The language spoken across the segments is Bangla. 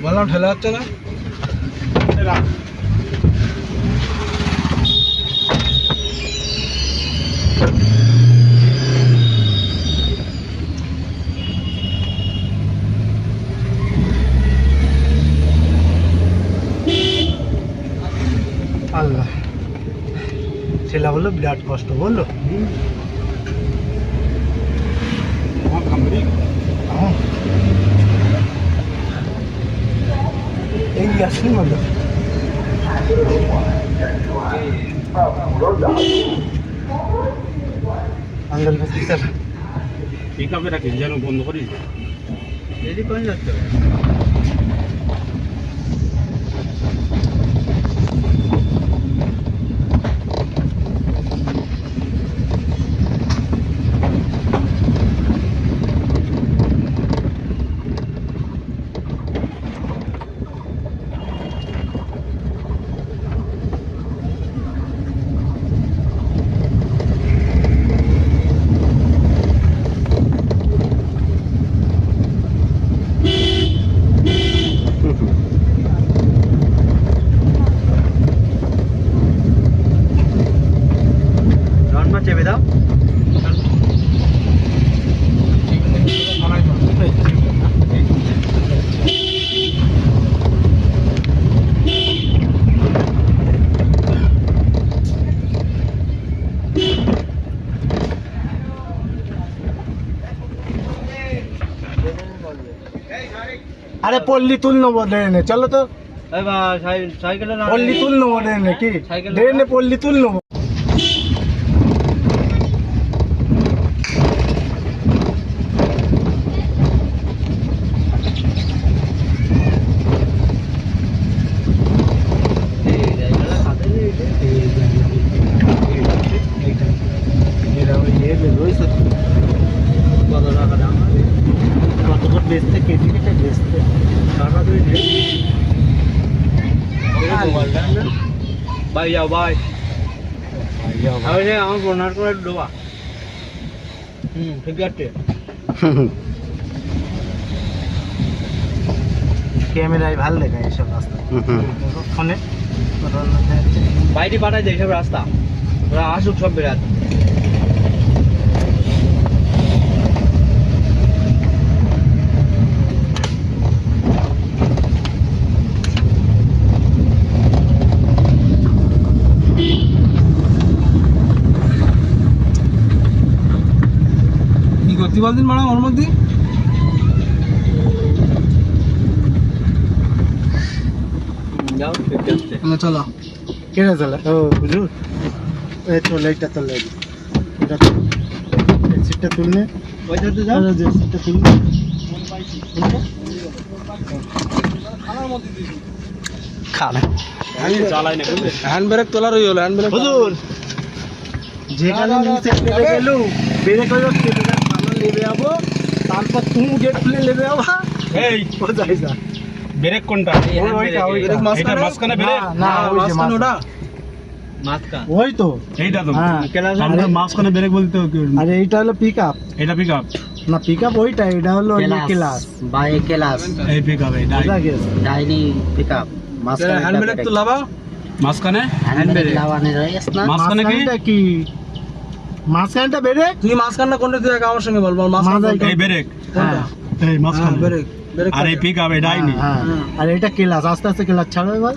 বললাম ঠেলা হচ্ছে না। আল্লাহ, ছেলে বললো বিরাট কষ্ট বললো। এই আসুন বললো আঙ্গল পিক আপে রাখি যেন বন্ধ করি রেডি করে যাচ্ছে। চেপে দাও। আরে পল্লী তুল নেবো ড্রেনে, চলো তো পল্লী তুল নেবো ড্রেনে, কি ড্রেনে পল্লী তুল নেবো। বেচতে কেজি কেটে বেচতে ভাই যাও ভাই আমার বোনার করে ডোবা। ঠিক আছে, ক্যামেরায় ভাল লেখা এইসব রাস্তা। ফোনে বাইরে পাঠায় যায় এইসব রাস্তা, ওরা আসুক সব বেড়াতে। দিন ম্যাডাম ওর মধ্যে চলো কেটে চলে ও বুঝু চলে এইটা চলে সিটটা তুললে সিটটা তুললে খানা হ্যান্ড ব্রেক তোলার হয়ে গেল। হ্যান্ড ব্রেক হুজুর যেখানে নিচে নেমে গেল ব্রেক হয়ে যাচ্ছে, লেবে যাবো, তারপর তুমি গেট খুলে লেবে যাবো। এই ও যাই যা ব্রেক কোনটা? ব্রেক মাঝখানে ব্রেক না মাঝখানে ওটা মাঝখানে ওই তো এইটা তো হ্যাঁ আমরা মাঝখানে ব্রেক বলতে হবে। আরে এইটা হলো পিকআপ, এটা পিকআপ না পিকআপ ওইটা, এটা হলো ক্লাস বাই ক্লাস। এই পিকআপ এই ডাইনি পিকআপ মাঝখানে হ্যান্ড ব্রেক তো লাবা মাঝখানে হ্যান্ড ব্রেক লাগানো রয়েছে না। মাঝখানে কি মাঝখানটা ব্রেক? তুই মাঝখানটা কোনটা তুই আমার সঙ্গে বল মাঝখানে এই ব্রেক কোনটা? এই মাঝখানে ব্রেক আর এই পিকআপ এই ডাইনি। হ্যাঁ আর এটা ক্লাস, আস্তে আস্তে ক্লাস ছাড়ো এবার,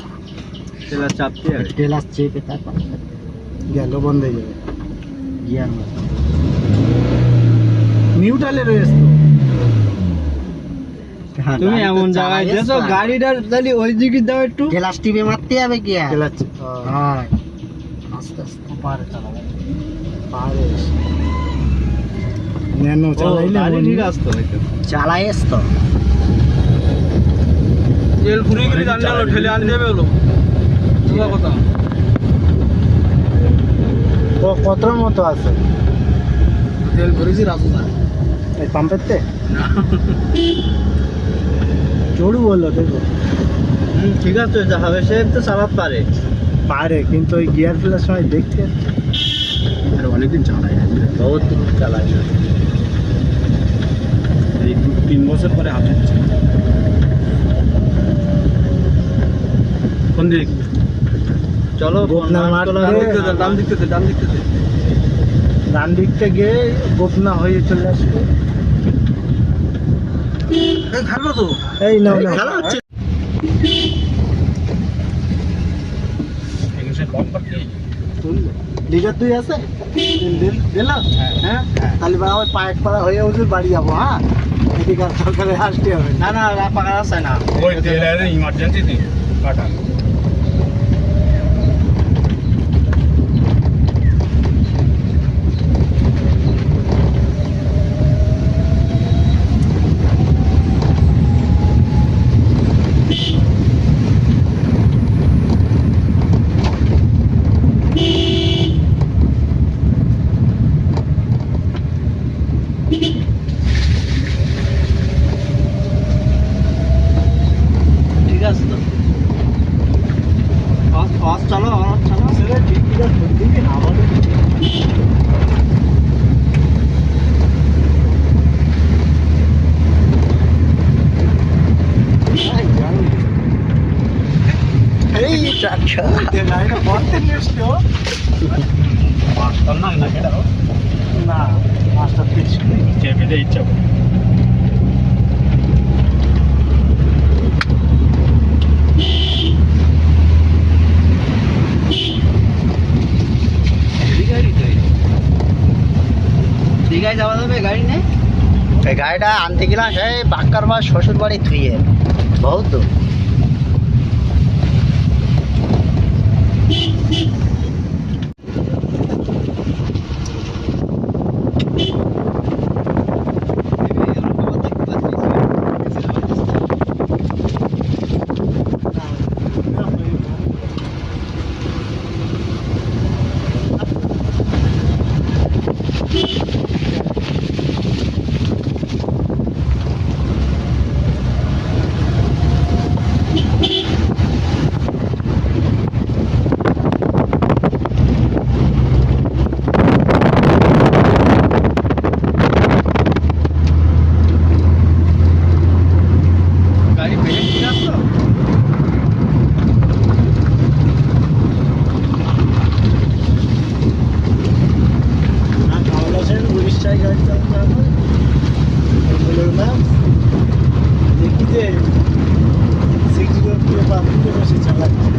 ক্লাস চাপতে আর ক্লাস চেপে তারপর গেল বন্ধ হয়ে যাবে গিয়ার মত নিউট্রালে রয়েছে। তুমি এমন জায়গায় যেছো গাড়িটার তাহলে ওই দিকে দাও, একটু ক্লাস টিপে মারতে হবে কি আর ক্লাস। হ্যাঁ আস্তে আস্তে পারে চালাবে পারে নেনো চালাইলে ঠিক আছে তো চালাইস তো তেল পুরি করে জানলো ঠেলে আন দেবে হলো তোমার কথা। ও কতর মতো আছে তেল ভরেছি রাস্তা এই পাম্পেতে চড়ু বললো দেখো। ঠিক আছে যা হবে সে তো চালাতে পারে কিন্তু ওই গিয়ার ফেলার সময় দেখতে আর অনেকদিন চালায় বহুত দিন চালায় এই 2-3 বছর পরে হাতে দিক চলো গোপনা মাঠ ডান দিকতে ডান দিকতে গিয়ে গোপনা হয়ে চলে আসবে। খেলবো তো এই না খেলা হচ্ছে। লিটার দুই আছে দিলাম। হ্যাঁ তাহলে আমার পায়ের পাড়া হয়ে ওদের বাড়ি যাবো। হ্যাঁ এদিকে আর সরকারে আসতে হবে না। না পাকা রাস্তা না, ওই তেলে ইমার্জেন্সি দিন কাটা। ঠিক আছে তো চলো সেটা ঠিক আছে দিবি না আমাদের। এই চাচা লাইনে বলতে নিয়েছিল মাস্টার না না কেডা না মাস্টার পিছ চেপে দে ইচ্ছা করে। দীঘায় যাওয়া যাবে গাড়ি নেই? এই গাড়িটা আনতে গেলাম সেই বাক্কার মা শ্বশুর বাড়ি থুয়ে বহুত দূর। গাড়ি পেয়ে ঠিক আছে তো? উড়িষ্যায় গাড়ি চালাতে হবে না। দেখি যে 6 বসে চালাচ্ছে।